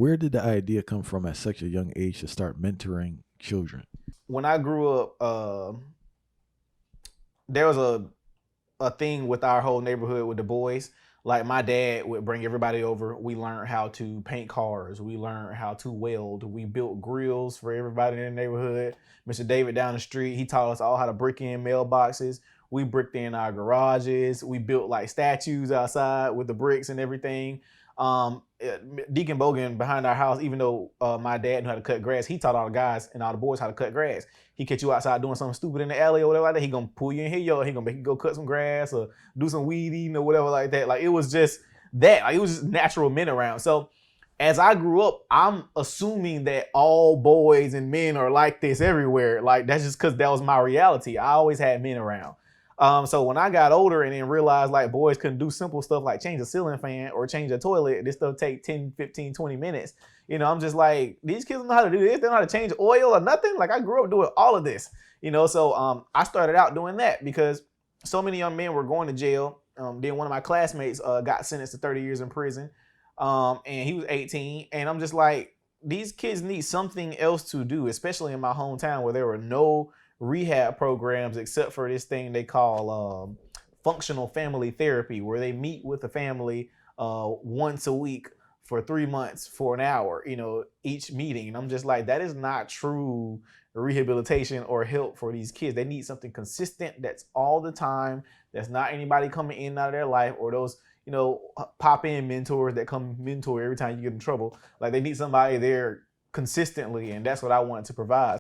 Where did the idea come from at such a young age to start mentoring children? When I grew up, there was a thing with our whole neighborhood with the boys. Like my dad would bring everybody over. We learned how to paint cars. We learned how to weld. We built grills for everybody in the neighborhood. Mr. David down the street, he taught us all how to brick in mailboxes. We bricked in our garages. We built like statues outside with the bricks and everything. Deacon Bogan behind our house, even though my dad knew how to cut grass, he taught all the guys and all the boys how to cut grass. He catch you outside doing something stupid in the alley or whatever like that. He gonna pull you in here, yo. He gonna make you go cut some grass or do some weed eating or whatever like that. Like it was just that. Like it was just natural men around. So as I grew up, I'm assuming that all boys and men are like this everywhere. Like that's just because that was my reality. I always had men around. So when I got older and then realized like boys couldn't do simple stuff like change a ceiling fan or change a toilet, this stuff take 10, 15, 20 minutes. I'm just like, these kids don't know how to do this. They don't know how to change oil or nothing. Like I grew up doing all of this, so I started out doing that because so many young men were going to jail. Then one of my classmates got sentenced to 30 years in prison. And he was 18. And I'm just like, these kids need something else to do, especially in my hometown where there were no rehab programs except for this thing they call functional family therapy, where they meet with the family once a week for 3 months for an hour, each meeting. And I'm just like, that is not true rehabilitation or help for these kids. They need something consistent that's all the time, that's not anybody coming in and out of their life, or those pop in mentors that come mentor every time you get in trouble. Like they need somebody there consistently, and that's what I wanted to provide.